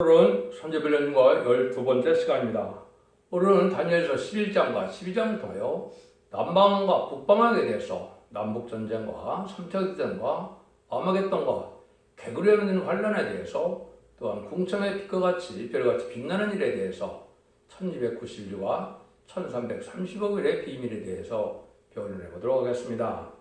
오늘은 선제별령과 12번째 시간입니다. 오늘은 다니엘서 11장과 12장을 통하여 남방과 북방학에 대해서 남북전쟁과 삼척전쟁과 아마겟돈과 개구리에 만든 환란에 대해서 또한 궁창의 빛과 같이 별같이 빛나는 일에 대해서 1290일과 1330억일의 비밀에 대해서 배워를 해보도록 하겠습니다.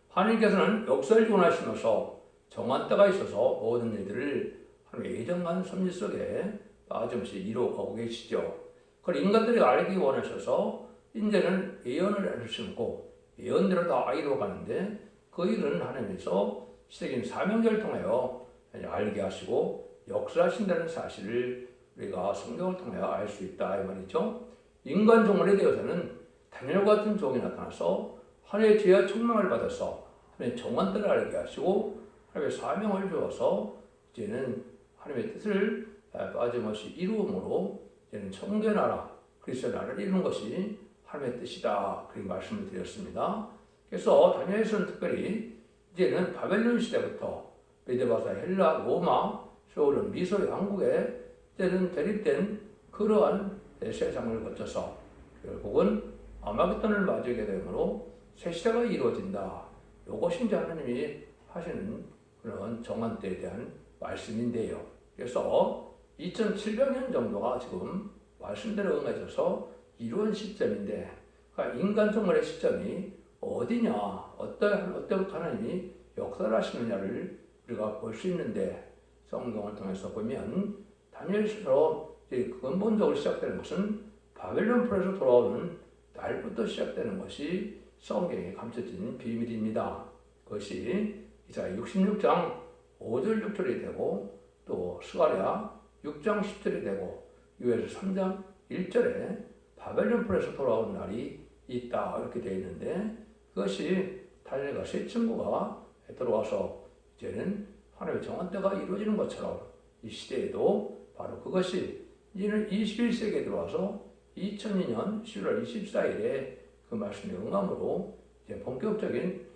하나님께서는 역사를 원하시면서 정한 때가 있어서 모든 일들을 하나님의 예정한 섭리 속에 빠짐없이 이루어가고 계시죠. 그걸 인간들이 알기 원하셔서 이제는 예언을 해주시고 예언대로 다 이루어가는데 그 일은 하나님께서 시대적인 사명자를 통하여 알게 하시고 역사하신다는 사실을 우리가 성경을 통하여 알 수 있다 이 말이죠. 인간 종말에 대해서는 다니엘 같은 종이 나타나서 하나님의 지혜와 총명을 받아서 하나님의 정한들을 알게 하시고 하나님의 사명을 주어서 이제는 하나님의 뜻을 빠짐없이 이루음으로 이제는 천국의 나라, 그리스도의 나라를 이루는 것이 하나님의 뜻이다. 그렇게 말씀을 드렸습니다. 그래서 다니엘서는 특별히 이제는 바벨론 시대부터 메데바사, 헬라, 로마, 소련, 미소, 양국에 이제는 대립된 그러한 세상을 거쳐서 결국은 아마겟돈을 맞이하게 되므로 새 시대가 이루어진다. 이것이 이제 하나님이 하시는 그런 정한 때에 대한 말씀인데요. 그래서 2700년 정도가 지금 말씀대로 응해져서 이루어진 시점인데, 그러니까 인간 종말의 시점이 어디냐, 어때부터 하나님이 역사를 하시느냐를 우리가 볼 수 있는데, 성경을 통해서 보면 다니엘서로 근본적으로 시작되는 것은 바벨론 풀에서 돌아오는 날부터 시작되는 것이 성경에 감춰진 비밀입니다. 그것이 이사야 66장 5절 6절이 되고 또 스가랴 6장 10절이 되고 요엘서 3장 1절에 바벨론 풀에서 돌아온 날이 있다 이렇게 되어 있는데, 그것이 다니엘과 세 친구가 들어와서 이제는 하나님의 정한 때가 이루어지는 것처럼 이 시대에도 바로 그것이 이제는 21세기에 들어와서 2002년 10월 24일에 그 말씀의 응함으로 이제 본격적인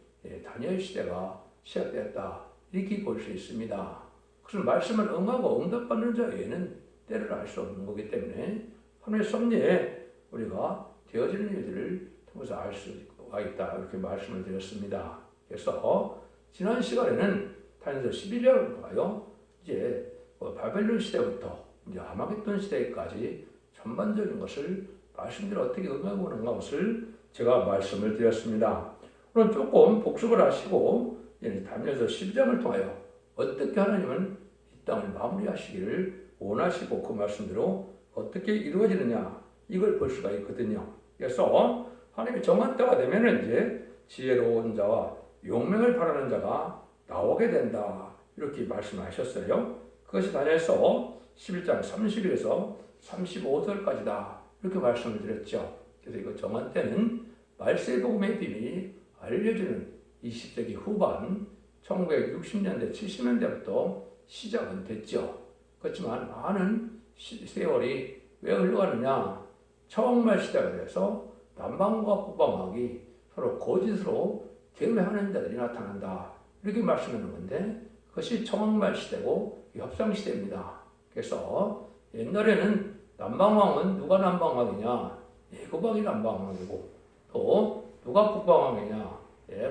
다니엘 시대가 시작되었다 이렇게 볼 수 있습니다. 그래서 말씀을 응하고 응답받는 자에게는 때를 알 수 없는 거기 때문에 하나님의 섭리에 우리가 되어지는 일들을 통해서 알 수가 있다 이렇게 말씀을 드렸습니다. 그래서 지난 시간에는 다니엘서 11장을 봐요. 이제 바벨론 시대부터 이제 아마겟돈 시대까지 전반적인 것을 말씀대로 어떻게 응하고 오는가 것을 제가 말씀을 드렸습니다. 오늘 조금 복습을 하시고 다니엘서 12장을 통하여 어떻게 하나님은 이 땅을 마무리하시기를 원하시고 그 말씀대로 어떻게 이루어지느냐 이걸 볼 수가 있거든요. 그래서 하나님이 정한 때가 되면 이제 지혜로운 자와 용맹을 바라는 자가 나오게 된다 이렇게 말씀하셨어요. 그것이 다니엘서 11장 30일에서 35절까지다 이렇게 말씀을 드렸죠. 그래서 이거 정한 때는 말세의 복음의 비밀이 알려주는 20세기 후반 1960년대 70년대부터 시작은 됐죠. 그렇지만 많은 세월이 왜 흘러가느냐, 청말 시대가 돼서 남방과 북방학이 서로 거짓으로 대우하는 자들이 나타난다 이렇게 말씀하는 건데, 그것이 청말 시대고 협상 시대입니다. 그래서 옛날에는 남방왕은 누가 남방왕이냐, 애굽왕이 남방왕이고 또 누가 북방왕이냐,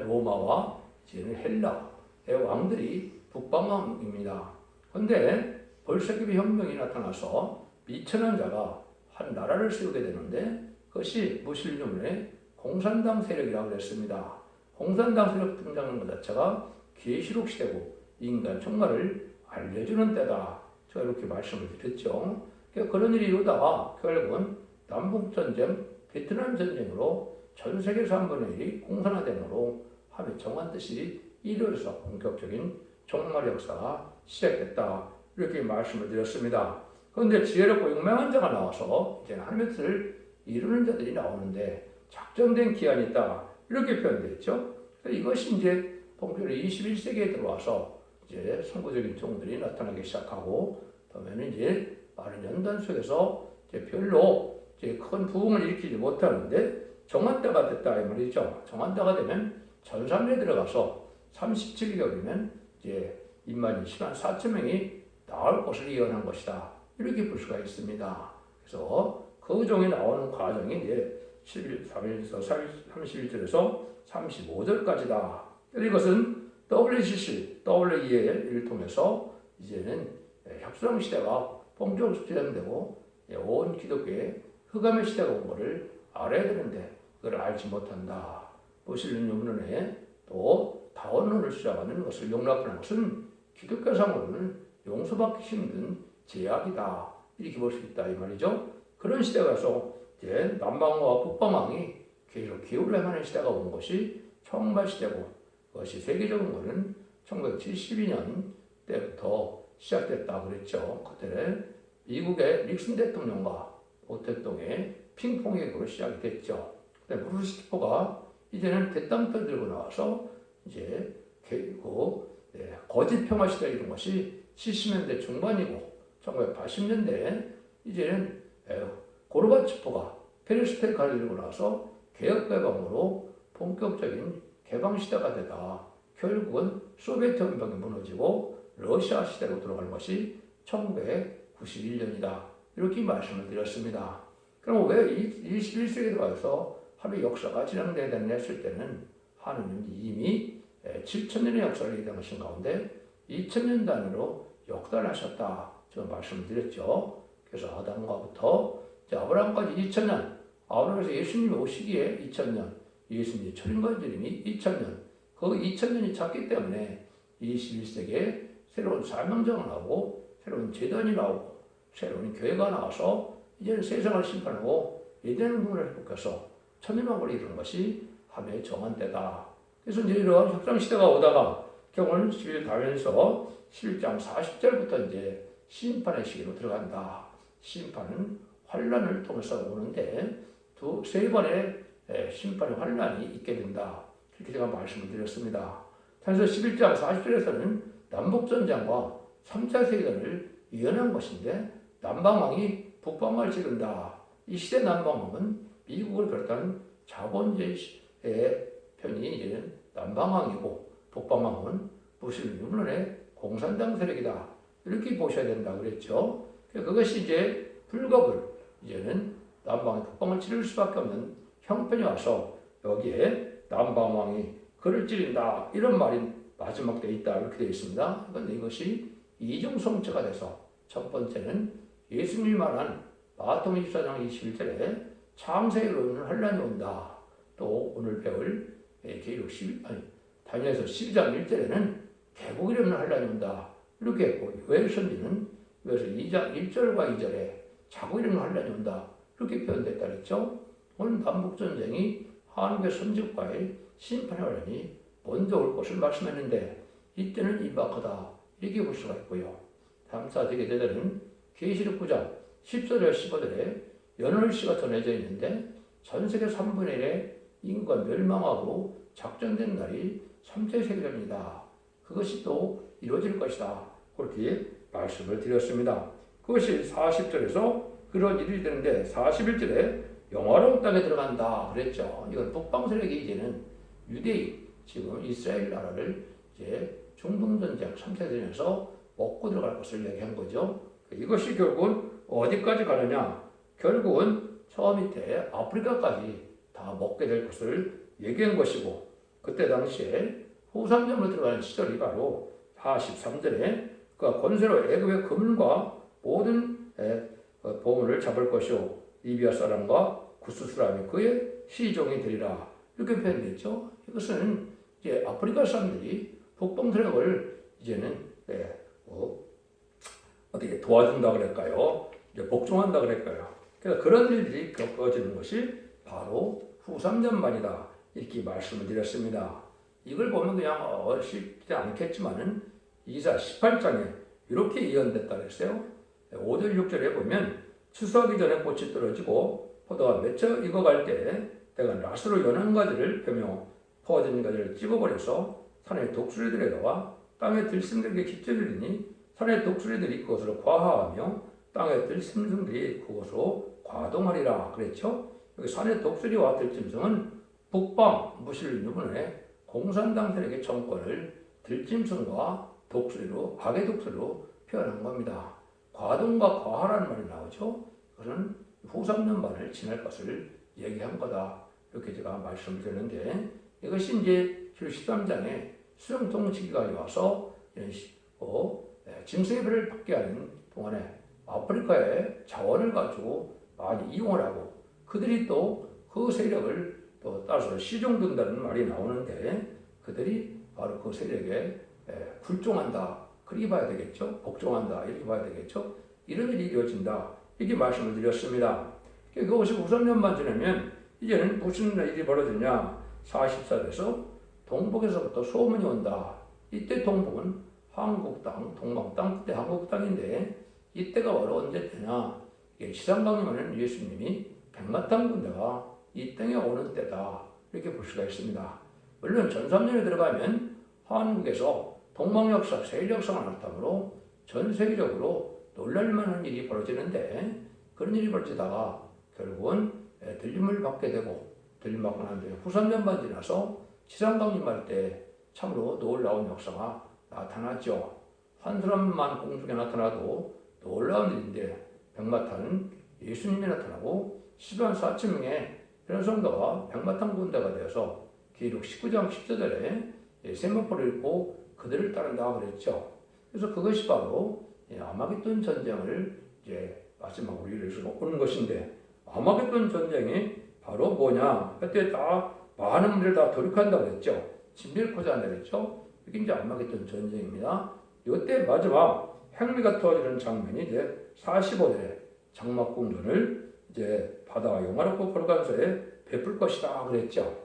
로마와 이제는 헬라의 왕들이 북방왕입니다. 그런데 벌새기비 혁명이 나타나서 미천한 자가 한 나라를 세우게 되는데, 그것이 무슬림의 공산당 세력이라고 그랬습니다. 공산당 세력 등장하는 것 자체가 계시록 시대고 인간 종말을 알려주는 때다. 제가 이렇게 말씀을 드렸죠. 그런 일이 이루다가 결국은 남북전쟁, 베트남 전쟁으로 전 세계에서 한 번의 일이 공산화됨으로 하나님의 정한 뜻이 이루어져서 본격적인 종말 역사가 시작됐다 이렇게 말씀을 드렸습니다. 그런데 지혜롭고 용맹한 자가 나와서 이제 하나님의 뜻을 이루는 자들이 나오는데 작정된 기한이 있다 이렇게 표현되어 있죠. 이것이 이제 본격적으로 21세기에 들어와서 이제 선구적인 종들이 나타나기 시작하고, 그러면 이제 많은 연단 속에서 이제 별로 이제 큰 부흥을 일으키지 못하는데 정한 때가 됐다 이 말이죠. 정한 때가 되면 전산에 들어가서 37개월이면 이제 2만 24천 명이 나올 것을 예언한 것이다 이렇게 볼 수가 있습니다. 그래서 그 중에 나오는 과정이 이제 3일에서 31절에서 35절까지다. 이것은 WCC, WEL을 통해서 이제는 협상 시대가 본격적으로 진행되고 온 기독교의 흑암의 시대가 온 것을 알아야 되는데 그걸 알지 못한다. 무신론 융론에 또 다원론을 시작하는 것을 용납하는 것은 기독교상으로는 용서받기 힘든 제약이다. 이렇게 볼 수 있다 이 말이죠. 그런 시대가 와서 이제 남방왕과 북방왕이 계속 기울을 행하는 시대가 온 것이 청말 시대고 그것이 세계적으로는 1972년 때부터 시작됐다 그랬죠. 그때는 미국의 닉슨 대통령과 오 대통령의 핑퐁객으로 시작이 됐죠. 그때 브루스 키퍼가 이제는 대땅들 들고 나와서 이제 거짓 평화 시대 이런 것이 70년대 중반이고 1980년대에 이제는 고르바초프가 페리스텔카를 들고 나와서 개혁 개방으로 본격적인 개방 시대가 되다. 결국은 소비에트 연방이 무너지고 러시아 시대로 들어가는 것이 1991년이다. 이렇게 말씀을 드렸습니다. 그럼 왜 21세기에 들어와서 하루의 역사가 진행되어야 되느냐 했을 때는 하느님은 이미 7천년의 역사를 예정하신 가운데 2000년 단위로 역단하셨다. 제가 말씀을 드렸죠. 그래서 아담과부터 아브라함까지 2000년, 아브라함에서 예수님이 오시기에 2000년, 예수님이 초림관절임이 2000년, 그 2000년이 찼기 때문에 21세기에 새로운 사명정을 하고 새로운 재단이 나오고 새로운 교회가 나와서 이제는 세상을 심판하고 예대는 문을 회복해서 천일만고를 이루는 것이 하나의 정한 때다. 그래서 이제 이러한 협상시대가 오다가 경우는 11일 가면서 11장 40절부터 이제 심판의 시기로 들어간다. 심판은 환란을 통해서 오는데 세 번의 심판의 환란이 있게 된다. 이렇게 제가 말씀을 드렸습니다. 그래서 11장 40절에서는 남북전쟁과 3차 세계대전을 예언한 것인데 남방왕이 북방왕을 지른다. 이 시대 남방왕은 미국을 비롯한 자본주의의 편이 이제는 남방왕이고 북방왕은 무슬림 융론의 공산당 세력이다. 이렇게 보셔야 된다 그랬죠. 그것이 이제 불법을 이제는 남방이 북방을 찌를 수밖에 없는 형편이 와서 여기에 남방왕이 그를 찌른다 이런 말이 마지막 때에 있다 이렇게 되어 있습니다. 그런데 이것이 이중성체가 돼서 첫 번째는 예수님이 말한 마태복음 24장 21절에 창세기로 오는 환란이 온다. 또 오늘 배울 다니엘서 12장 1절에는 개국이 없는 환란이 온다. 이렇게 했고 요엘 선지는 그래서 2장 1절과 2절에 자국이 없는 환란이 온다. 이렇게 표현됐다 그랬죠. 오늘 남북전쟁이 한국의 선지국과의 심판의 환란이 먼저 올 것을 말씀했는데 이때는 임박하다. 이렇게 볼 수가 있고요. 다음 사세기 대전은 계시록 9장 10절 15절에 연월시가 전해져 있는데 전 세계 3분의 1의 인구가 멸망하고 작정된 날이 3차 세계전이다. 그것이 또 이루어질 것이다. 그렇게 말씀을 드렸습니다. 그것이 40절에서 그런 일이 되는데 41절에 영화로운 땅에 들어간다 그랬죠. 이건 북방 세력이 이제는 유대인 지금 이스라엘 나라를 이제 중동전쟁 3차 세계전에서 먹고 들어갈 것을 얘기한 거죠. 이것이 결국은 어디까지 가느냐? 결국은 저 밑에 아프리카까지 다 먹게 될 것을 얘기한 것이고 그때 당시에 후삼점으로 들어가는 시절이 바로 43절에 그 권세로 애굽의 금과 모든 보물을 잡을 것이요 리비아 사람과 구스 사람이 그의 시종이 되리라 이렇게 표현됐죠. 이것은 이제 아프리카 사람들이 북방 세력을 이제는 어떻게 도와준다 그럴까요? 이제 복종한다 그럴까요? 그래서 그런 일들이 겪어지는 것이 바로 후삼전만이다 이렇게 말씀을 드렸습니다. 이걸 보면 그냥 쉽지 않겠지만은 이사 18장에 이렇게 예언됐다 그랬어요. 5절 6절에 보면 추수하기 전에 꽃이 떨어지고 포도가 맺혀 익어갈 때 내가 낫으로 연한 가지를 펴며 퍼진 가지를 찝어버려서 산의 독수리들에 나와 땅의 들짐승들에게 깃져주리니 산의 독수리들이 그것으로 과하하며 땅의 들짐승들이 그것으로 과동하리라 그랬죠. 여기 산의 독수리와 들짐승은 북방 무슬림 유분의 공산당 세력의 정권을 들짐승과 독수리로 악의 독수리로 표현한 겁니다. 과동과 과하라는 말이 나오죠. 그것은 후 3년반을 지날 것을 얘기한 거다. 이렇게 제가 말씀을 드렸는데 이것이 이제 13장에 수령통치기관이 와서 이런 짐승의 배를 받게 하는 동안에 아프리카의 자원을 가지고 많이 이용을 하고 그들이 또 그 세력을 또 따라서 시종든다는 말이 나오는데 그들이 바로 그 세력에 굴종한다. 그렇게 봐야 되겠죠. 복종한다. 이렇게 봐야 되겠죠. 이런 일이 이루어진다. 이렇게 말씀을 드렸습니다. 그것이 후 3년만 지나면 이제는 무슨 일이 벌어지냐. 44에서 동북에서부터 소문이 온다. 이때 동북은 한국 땅, 동방 땅, 그때 한국 땅인데 이때가 바로 언제 때냐. 지상강림하는 예수님이 백마탄 군대가 이 땅에 오는 때다. 이렇게 볼 수가 있습니다. 물론 전삼년에 들어가면 한국에서 동방역사, 세일역사가 나타나므로 전 세계적으로 놀랄만한 일이 벌어지는데 그런 일이 벌어지다가 결국은 들림을 받게 되고 들림 받고 난 뒤에 후 3년반 지나서 지상강림할 때 참으로 놀라운 역사가 나타났죠. 한 사람만 공중에 나타나도 놀라운 일인데 백마탄은 예수님이 나타나고 10만 4천 명의 그런 성도가 백마탄 군대가 되어서 기록 19장 10절에 세마포를 입고 그들을 따른다 그랬죠. 그래서 그것이 바로 아마겟돈 전쟁을 이제 마지막으로 이룰 오는 것인데 아마겟돈 전쟁이 바로 뭐냐? 그때 다 많은 분들 다 돌이킨다고 그랬죠. 진빌코자 한다고 그랬죠. 이게 이제 아마겟돈 전쟁입니다. 이때 마지막 행리가 터지는 장면이 이제 45절에 장막궁전을 이제 바다와 용화롭고 걸어가면서에 베풀 것이다 그랬죠.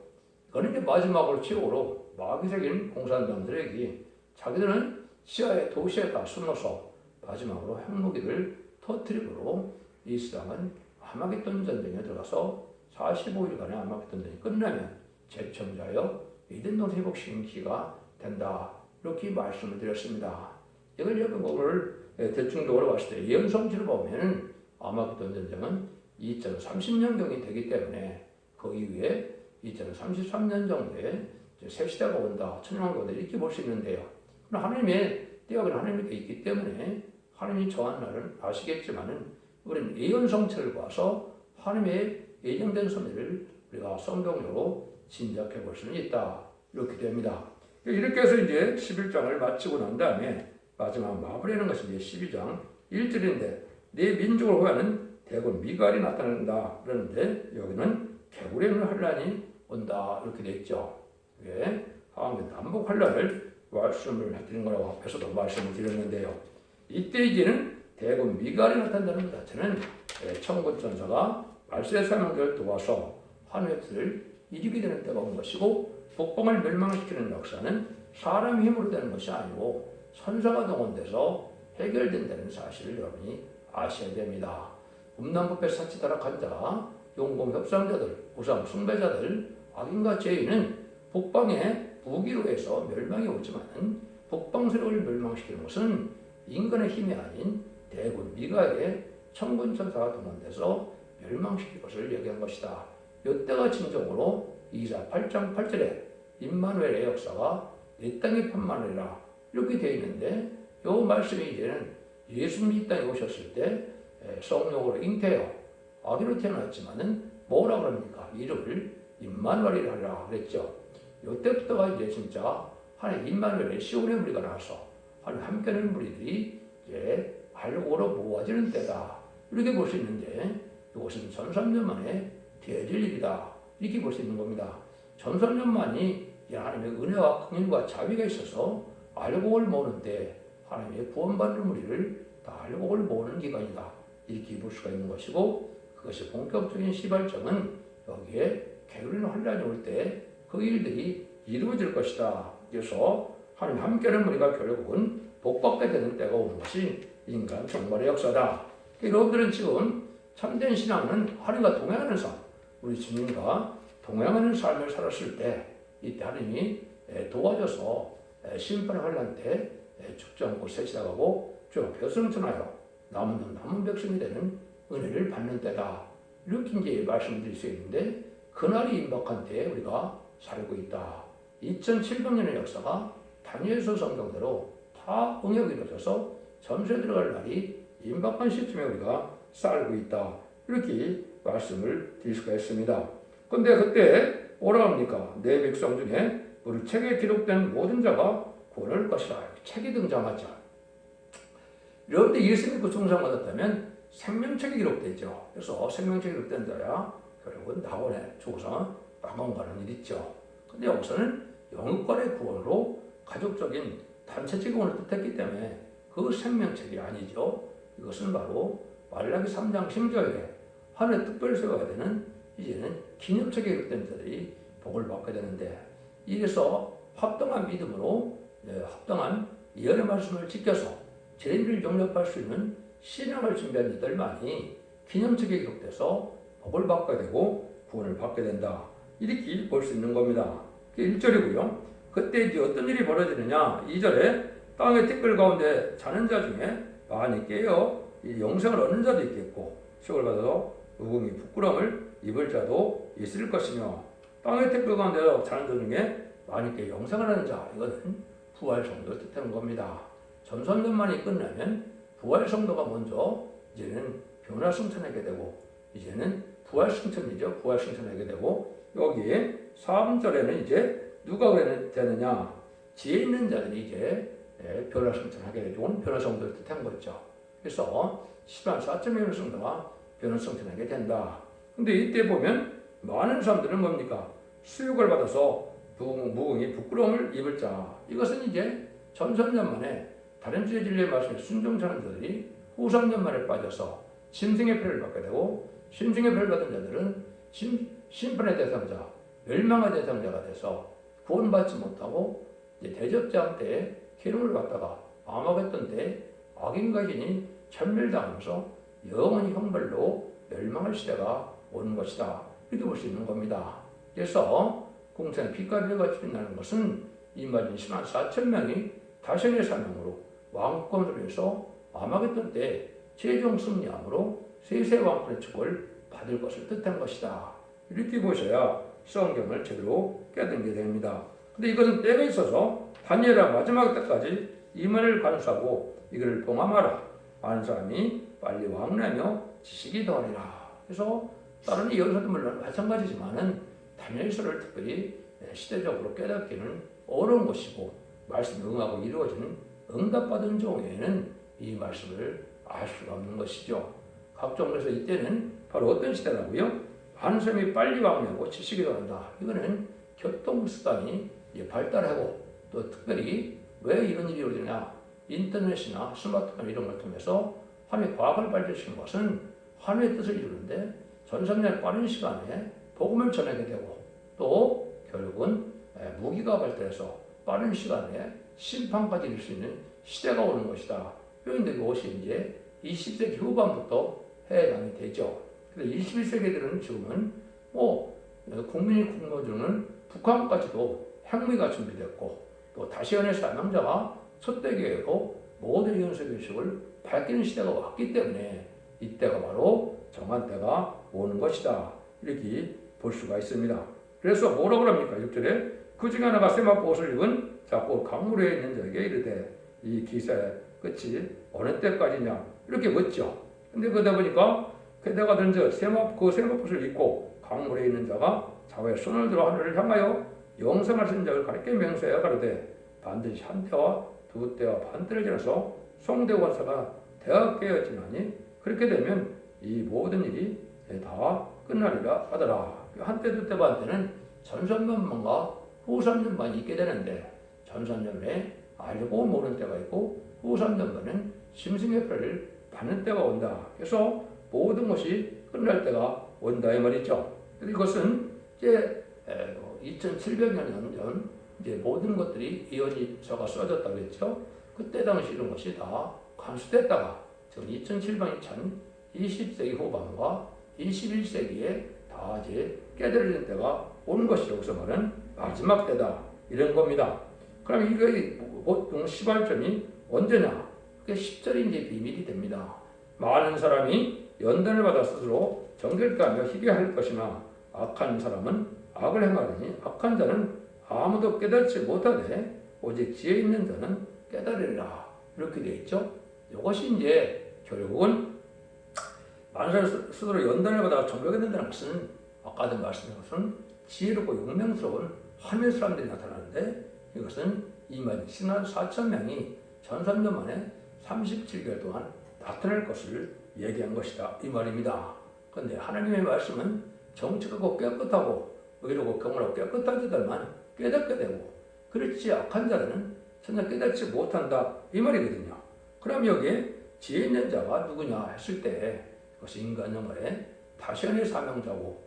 그는 이제 마지막으로 최후로 마귀적인 공산당들에게 자기들은 시야의 도시에 다 숨어서 마지막으로 핵무기를 터뜨리므로 이스라엘은 아마겟돈 전쟁에 들어가서 45일간의 아마겟돈 전쟁이 끝나면 재청자여 이든돈 회복시키기가 된다. 이렇게 말씀을 드렸습니다. 이걸 오늘 대충적으로 봤을 때 예언성취를 보면 아마겟돈 전쟁은 2030년경이 되기 때문에 그 이후에 2033년 정도에 새 시대가 온다, 천년왕국이 온다 이렇게 볼 수 있는데요. 하나님의 때가 하나님께 있기 때문에 하나님이 정한 날은 아시겠지만은 우리는 예언 성취를 봐서 하나님의 예정된 섭리를 우리가 성경적으로 짐작해 볼 수는 있다. 이렇게 됩니다. 이렇게 해서 이제 11장을 마치고 난 다음에 마지막 마무리하는 것이 이제 12장 1절인데 내 민족을 호하는 대군 미갈이 나타난다 그러는데 여기는 개구리 있는 환란이 온다 이렇게 돼 있죠. 왜? 하왕국 남북 환란을 말씀을 드린 거라고 앞에서도 말씀을 드렸는데요. 이때 이제는 대군 미갈이 나타난다는 것 자체는 천군 천사가 말세의 사명들을 도와서 하늘의 뜻을 이루게 되는 때가 온 것이고 북방을 멸망시키는 역사는 사람 힘으로 되는 것이 아니고 천사가 동원돼서 해결된다는 사실을 여러분이 아셔야 됩니다. 음란부패 사치다락한 자, 용공 협상자들, 우상 숭배자들, 악인과 죄인은 북방의 부기로 해서 멸망이 오지만 북방 세력을 멸망시키는 것은 인간의 힘이 아닌 대군 미가의 천군 천사가 동원돼서 멸망시킬 것을 얘기한 것이다. 이때가 진정으로 이사 8장 8절에 임마누엘의 역사가 내 땅에 편만이라 이렇게 되어 있는데 이 말씀이 이제는 예수님이 이 땅에 오셨을 때 성령으로 잉태하여 아기로 태어났지만은 뭐라 그럽니까? 이름을 임마누엘이라 하라 그랬죠. 이때부터가 이제 진짜 하나님 임마누엘의 시온의 무리가 나와서 하나님 함께하는 무리들이 이제 알고로 모아지는 때다. 이렇게 볼 수 있는데 이것은 1300년 만에 되어질 일이다. 이렇게 볼 수 있는 겁니다. 1300년 만이 하나님의 은혜와 긍휼과 자비가 있어서 알곡을 모으는데 하나님의 구원받는 무리를 다 알곡을 모으는 기간이다. 이렇게 볼 수가 있는 것이고 그것이 본격적인 시발점은 여기에 게으른 환란이 올 때 그 일들이 이루어질 것이다. 그래서 하나님 함께하는 무리가 결국은 복받게 되는 때가 오는 것이 인간 종말의 역사다. 여러분들은 지금 참된 신앙은 하나님과 동행하는 삶, 우리 주님과 동행하는 삶을 살았을 때 이때 하나님이 도와줘서 심판의 환란 때 죽지 않고 세시나가고 주 앞에 승천하여 남은 백성이 되는 은혜를 받는 때다. 이렇게 이제 말씀드릴 수 있는데 그날이 임박한 때에 우리가 살고 있다. 2700년의 역사가 다니엘서 성경대로 다 응역이 이루어져서 점수에 들어갈 날이 임박한 시점에 우리가 살고 있다. 이렇게 말씀을 드릴 수가 있습니다. 근데 그때 뭐라 합니까? 내 백성 중에 우리 책에 기록된 모든 자가 구원할 것이라. 책이 등장하죠. 여러분들 예수 믿고 중상 받았다면 생명책이 기록되죠. 그래서 생명책이 기록된 자야 결국은 낙원에 죽어서 낙원 가는 일이 있죠. 근데 여기서는 영육간의 구원으로 가족적인 단체적 구원을 뜻했기 때문에 그 생명책이 아니죠. 이것은 바로 말라기 3장 10절에 하늘에 특별히 세워야 되는 이제는 기념책에 기록된 자들이 복을 받게 되는데, 이래서 합당한 믿음으로 합당한 예언의 말씀을 지켜서 죄인들을 용납할 수 있는 신앙을 준비한 이들만이 기념책에 기록돼서 복을 받게 되고 구원을 받게 된다. 이렇게 볼 수 있는 겁니다. 1절이고요. 그때 이제 어떤 일이 벌어지느냐. 2절에 땅의 티끌 가운데 자는 자 중에 많이 깨어 이 영생을 얻는 자도 있겠고 시험을 받아서 무궁이 부끄러움을 입을 자도 있을 것이며, 땅의 티끌 가운데 자는 자 중에 많이 깨어 영생을 하는 자, 이거는 부활 성도를 뜻하는 겁니다. 전선전만이 끝나면 부활 성도가 먼저 이제는 변화 승천하게 되고, 이제는 부활 승천이죠. 부활 승천하게 되고, 여기에 3절에는 이제 누가 되느냐? 지혜 있는 자들이 이제 변화 승천하게 되고 변화 성도를 뜻한 거죠. 그래서 10만 4천 명의 성도가 변화 승천하게 된다. 근데 이때 보면 많은 사람들은 뭡니까? 수육을 받아서 무궁이 부끄러움을 입을 자. 이것은 이제 전선전만에 다른 주의 진리의 말씀에 순종하는 자들이 후삼전만에 빠져서 심승의 표를 받게 되고, 심승의 표를 받은 자들은 심판의 대상자, 멸망의 대상자가 돼서 구원받지 못하고 이제 대접장 때에 기름을 받다가 암흑했던 때 악인과 진이 천멸당하면서 영원히 형벌로 멸망할 시대가 오는 것이다. 이렇게 볼 수 있는 겁니다. 그래서 공생의 빛과 비가 빛나는 것은 이마진 10만 4천 명이 다신의 사명으로 왕권을 위해서 암흑했던 때 최종 승리함으로 세세 왕권의 축을 받을 것을 뜻한 것이다. 이렇게 보셔야 성경을 제대로 깨닫게 됩니다. 근데 이것은 때가 있어서 다니엘아 마지막 때까지 이 말을 간수하고 이것을 봉함하라. 아는 사람이 빨리 왕래하며 지식이 더하리라. 그래서 다른 여기서도 물론 마찬가지지만은 다니엘서를 특별히 시대적으로 깨닫기는 어려운 것이고, 말씀 응하고 이루어지는 응답받은 종에는 이 말씀을 알 수가 없는 것이죠. 각종 그래서 이때는 바로 어떤 시대라고요? 많은 사람이 빨리 왕래하고 지식이 더한다. 이거는 교통수단이 발달하고, 또 특별히 왜 이런 일이 일어나냐? 인터넷이나 스마트폰 이런 걸 통해서 하나님의 과학을 발전시킨 것은 하나님의 뜻을 이루는데 전성년 빠른 시간에 복음을 전하게 되고, 또 결국은 무기가 발달해서 빠른 시간에 심판까지 이룰 수 있는 시대가 오는 것이다. 그런데 이것이 이제 20세기 후반부터 해당이 되죠. 그래서 21세기들은 지금은 국민이 굶어주는 북한까지도 핵무기가 준비됐고, 또 다시연의 사명자가 첫대 교회로 모든 연쇄 교식을 밝히는 시대가 왔기 때문에 이때가 바로 정한 때가 오는 것이다. 이렇게 볼 수가 있습니다. 그래서 뭐라고 합니까? 6절에 그 중에 하나가 세마포 옷을 입은 자꾸 강물에 있는 자에게 이르되 이 기사의 끝이 어느 때까지냐 이렇게 묻죠. 근데 그러다 보니까 그대가 던져 그 세마포옷을 입고 강물에 있는 자가 좌우에 손을 들어 하늘을 향하여 영생하신 자를 가르쳐 명세하여 가로되 반드시 한 때와 두 때와 반 때를 지나서 송대 권사가 대학 깨어지나니 그렇게 되면 이 모든 일이 다 끝나리라 하더라. 한때 두 때 반 때는 전선전만과 후선전만이 있게 되는데, 전선전에 알고 모르는 때가 있고 후선전만은 심승의 표를 받는 때가 온다. 그래서 모든 것이 끝날 때가 온다 이 말이죠. 이것은 이제 2700년 이제 모든 것들이 예언서가 써졌다고 했죠. 그때 당시 이런 것이 다 간수됐다가 지금 2700년 20세기 후반과 21세기에 다 이제 깨달아진 때가 온 것이 여기서 말하는 마지막 때다 이런 겁니다. 그럼 이게 보통 시발점이 언제냐? 그게 10절이 이제 비밀이 됩니다. 많은 사람이 연단을 받아 스스로 정결케하며 희귀할 것이나 악한 사람은 악을 행하려니 악한 자는 아무도 깨닫지 못하되 오직 지혜 있는 자는 깨달으리라. 이렇게 되어 있죠. 이것이 이제 결국은 만사를 스스로 연단을 받아 정복이 된다는 것은 아까도 말씀드린 것은 지혜롭고 용맹스러운 하늘의 사람들이 나타나는데 이것은 이만 신한 4,000명이 전산년 만에 37개월 동안 나타날 것을 얘기한 것이다 이 말입니다. 그런데 하나님의 말씀은 정직하고 깨끗하고 의롭고 경건하고 깨끗한 자들만 깨닫게 되고 그렇지 악한 자들은 전혀 깨닫지 못한다 이 말이거든요. 그럼 여기에 지혜 있는 자가 누구냐 했을 때 그것이 인간 영혼의 다시언의 사명자고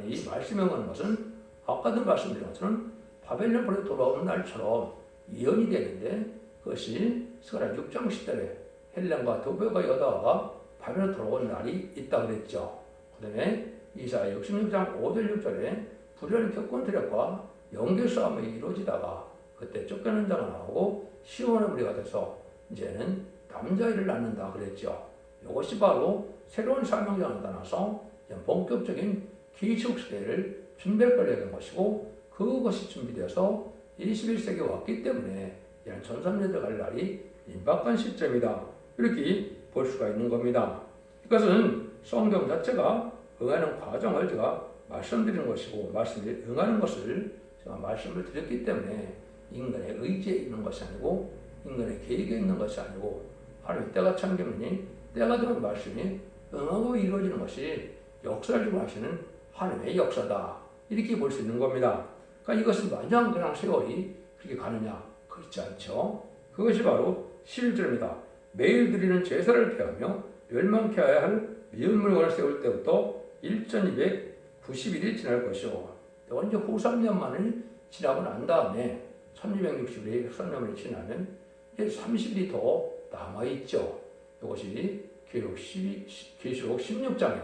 이 말씀에 오는 것은 아까도 말씀드린 것처럼 바벨론 벌에 돌아오는 날처럼 예언이 되는데 그것이 스가랴 6장 10절에 헬렘과 도베과 여다가 바벨론 돌아오는 날이 있다 그랬죠. 그 다음에 이사야 66장 5절 6절에 불의한 격권드력과 영계 싸움이 이루어지다가 그때 쫓겨난 자가 나오고 시온의 무리가 돼서 이제는 남자아이를 낳는다 그랬죠. 이것이 바로 새로운 사명자가 나타나서 본격적인 기축 시대를 준비할 걸 얘기한 것이고 그것이 준비되어서 21세기에 왔기 때문에 이런 전산에 들어갈 날이 임박한 시점이다. 이렇게 볼 수가 있는 겁니다. 이것은 성경 자체가 응하는 과정을 제가 말씀드리는 것이고 말씀에 응하는 것을 제가 말씀을 드렸기 때문에 인간의 의지에 있는 것이 아니고 인간의 계획에 있는 것이 아니고 하나님 때가 참되니 때가 되면 말씀이 응하고 이루어지는 것이 역사를 주고 하시는 하나님의 역사다. 이렇게 볼 수 있는 겁니다. 그러니까 이것은 마냥 그냥 세월이 그렇게 가느냐? 그렇지 않죠. 그것이 바로 11절입니다. 매일 드리는 제사를 피하며 멸망케 하여야 할 미운 물건을 세울 때부터 1290일이 지날 것이요. 이제 후 3년만을 지나고 난 다음에 1260일이 3년만이 지나면 이제 30일이 더 남아있죠. 이것이 계시록 16장에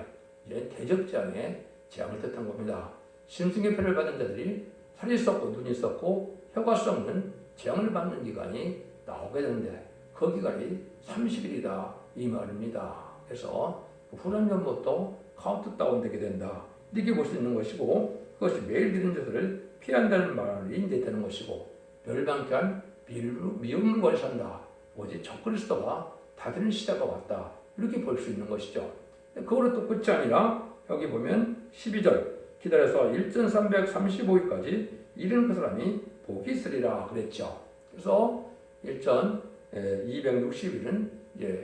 대적장의 재앙을 뜻한 겁니다. 심승의 표를 받은 자들이 살이 썩고 눈이 썩고 혀가 썩는 재앙을 받는 기간이 나오게 되는데 그 기간이 30일이다 이 말입니다. 그래서 후란년부터 카운트다운 되게 된다 이렇게 볼 수 있는 것이고 그것이 매일 드리는 자들을 피한다는 말이 이제 되는 것이고 멸망케 한 미운 물건을 산다. 오직 적그리스도가 다스리는 시대가 왔다. 이렇게 볼 수 있는 것이죠. 그거로 또 끝이 아니라 여기 보면 12절 기다려서 1335일까지 이르는 그 사람이 복이 있으리라 그랬죠. 그래서 1260일은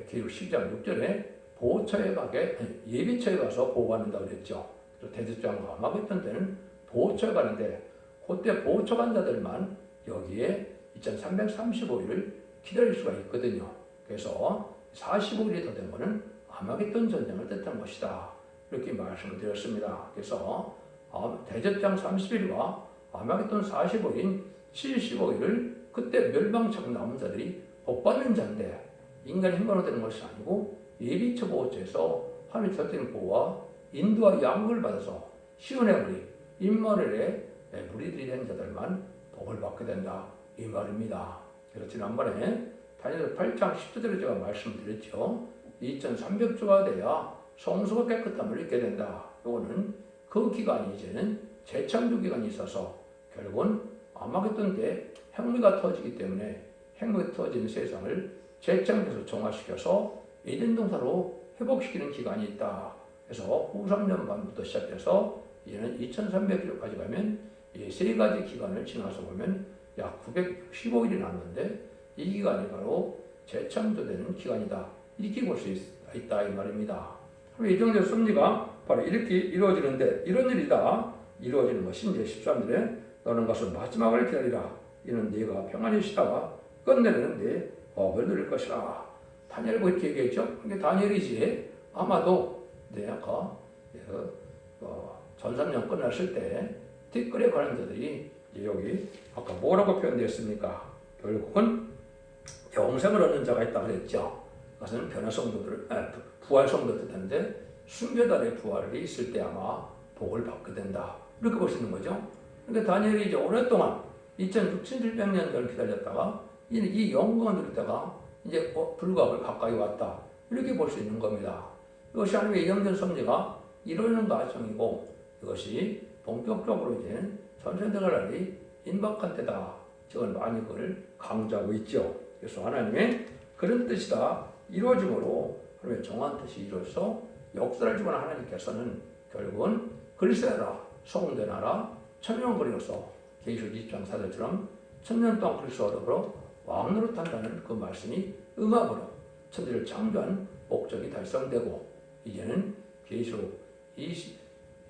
계율 10장 6절에 보호처에 가게 예비처에 가서 보호받는다 그랬죠. 대제장과 아마겟돈 때는 보호처에 가는데 그때 보호처 간 자들만 여기에 2335일을 기다릴 수가 있거든요. 그래서 45일이 더 된 것은 아마겟돈 전쟁을 뜻한 것이다. 이렇게 말씀을 드렸습니다. 그래서 대제장 30일과 아마겟돈 45일, 75일을 그때 멸망처럼 남은 자들이 복받는 자인데 인간의 힘으로 되는 것이 아니고 예비처 보호처에서 하나님의 절대적인 보호와 인도와 양육을 받아서 시온의 무리, 임마누엘의 무리들이 된 자들만 복을 받게 된다. 이 말입니다. 그래서 지난번에 다니엘 8장 10절에 제가 말씀드렸죠. 2300주가 돼야 성소가 깨끗함을 입게 된다. 이거는 그 기간이 이제는 재창조 기간이 있어서 결국은 아마겟돈 때 핵무기가 터지기 때문에 핵무기 터진 세상을 재창조해서 정화시켜서 에덴 동산으로 회복시키는 기간이 있다. 그래서 후 3년 반부터 시작해서 이제는 2300주까지 가면 이 세 가지 기간을 지나서 보면 약 965일이 남는데 이 기간이 바로 재창조되는 기간이다. 이렇게 볼 수 있다 이 말입니다. 그럼 이 정도의 섭리가 바로 이렇게 이루어지는데 이런 일이다. 이루어지는 것이 이제 13절에 너는 가서 마지막을 기다리라. 이는 네가 평안히 쉬다가 끝내는 네 업을 누릴 것이라. 다니엘 이렇게 얘기했죠. 이게 다니엘이지. 아마도 아까 전산년 끝났을 때 뒷거래 가는 자들이 여기 아까 뭐라고 표현되었습니까? 결국은 영생을 얻는 자가 있다 그랬죠. 그것은 변화 성도들, 부활 성도 뜻하는데 순교단의 부활이 있을 때 아마 복을 받게 된다. 이렇게 볼 수 있는 거죠. 그러니까 다니엘이 이제 오랫동안 2700년 기다렸다가 이 영광을 누리다가 이제 불과를 가까이 왔다. 이렇게 볼 수 있는 겁니다. 이것이 하나님의 예정된 섭리가 이루어지는 과정이고 이것이 본격적으로 이제 전생들의 날이 임박한 때다. 저건 많이 그걸 강조하고 있죠. 그래서 하나님의 그런 뜻이다. 이루어짐으로 하나님의 정한 뜻이 이루어서 역사를 주관 하나님께서는 결국은 그리스도라 성대나라 천년거리로서 계시록 20장 4절처럼 천년 동안 그리스도와 더불어 왕으로 탄다는 그 말씀이 응합으로 천지를 창조한 목적이 달성되고 이제는 계시록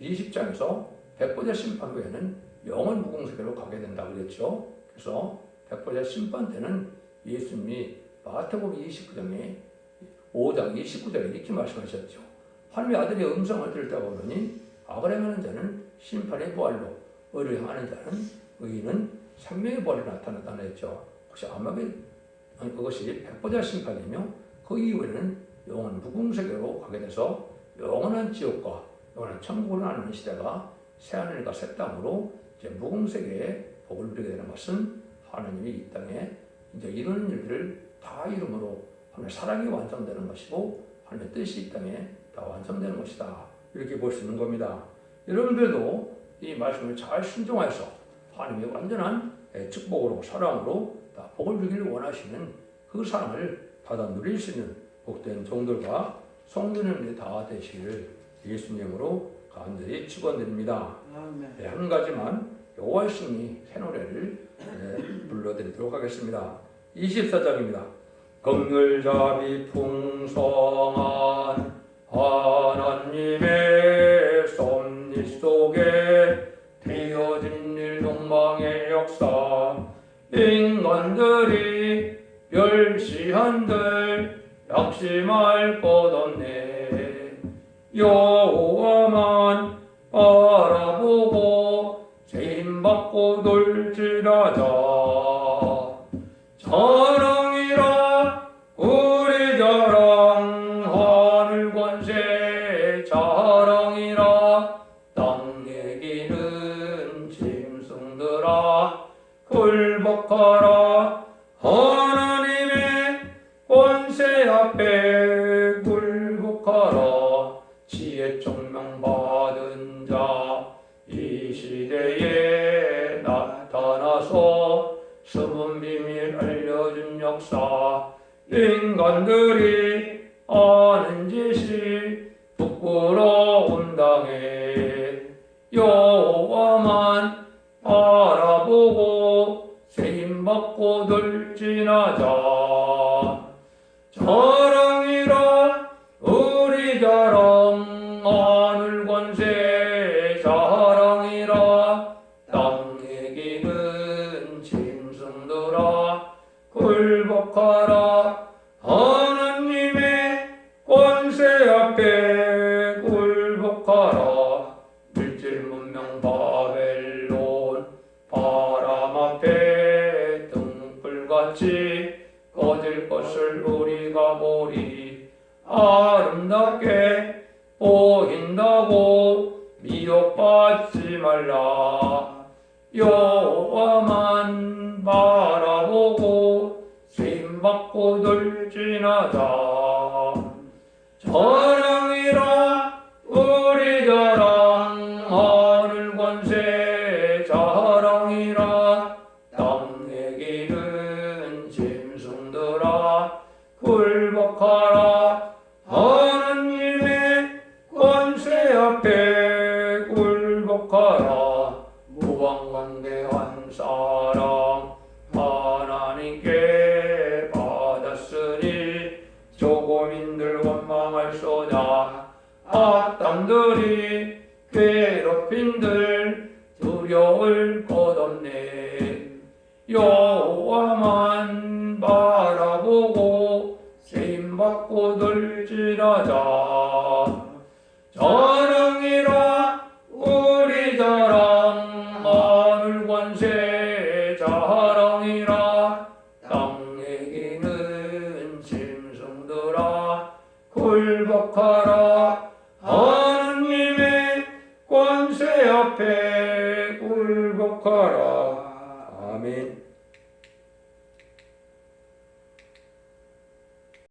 20장에서 백보자 심판 후에는 영원 무궁세계로 가게 된다고 그랬죠. 그래서 백보자 심판 때는 예수님이 마태복음 29장에 5장 29절에 이렇게 말씀하셨죠. 하나님의 아들의 음성을 들을 때 보더니 악을 행하는 자는 심판의 부활로 의를 행하는 자는 의인은 생명의 부활로 나타났다고 했죠. 혹시 그것이 백보자 심판이며 그 이후에는 영원 무궁세계로 가게 돼서 영원한 지옥과 영원한 천국을 나누는 시대가 새하늘과 새 땅으로 이제 무궁세계의 복을 누리게 되는 것은 하나님이 이 땅에 이제 이런 일들을 다 이름으로 하나님의 사랑이 완성되는 것이고 하나님의 뜻이 이 땅에 다 완성되는 것이다. 이렇게 볼 수 있는 겁니다. 여러분들도 이 말씀을 잘 순종해서 하나님의 완전한 축복으로 사랑으로 다 복을 주기를 원하시는 그 사랑을 받아 누릴 수 있는 복된 종들과 성도님들이 다 되시기를 예수님으로 간절히 축원드립니다. 네, 한 가지만 여호와의 승리 새 노래를 불러드리도록 하겠습니다. 24장입니다. 긍휼자비 풍성한 하나님의 섭리 속에 되어진 일 동방의 역사 인간들이 멸시한들 약심할 것 없네. 여호와만 바라보고 세임받고 돌진하자. 자랑이라 우리 자랑 하늘 권세 자랑이라 땅 얘기는 짐승들아 굴복하라. 하나님의 권세 앞에 굴복하라. 지혜 총명 받은 자 이 시대에 나타나서 숨은 비밀 알려준 역사 인간들이 아는 짓이 부끄러운 당에 여호와만 바라보고 세임받고 돌진하자. 자랑이라 우리 자랑 하늘 권세 자랑이라 땅 얘기는 짐승들아 굴복하라. 하나님의 권세 앞에 굴복하라. 물질 문명 바벨론 바람 앞에 등불같이 꺼질 것을 우리가 보리. 아름답게 보인다고 미혹받지 말라. 여호와만 바라보고 세임받고 돌진하자. 자랑이라 우리 자랑 하늘 권세 자랑이라 땅 얘기는 짐승들아 굴복하라. 하나님의 권세 앞에 굴복하라. 무방관대한 사랑 하나님께 받았으니 조금인들 원망할소냐. 악당들이 괴롭힌들 두려울 것 없네. 여호와만 바라보고 세임받고 돌진하자. 자랑이라 우리 자랑 하늘 권세 자랑이라 땅 얘기는 짐승들아 굴복하라. 하나님의 권세 앞에 굴복하라. 아멘.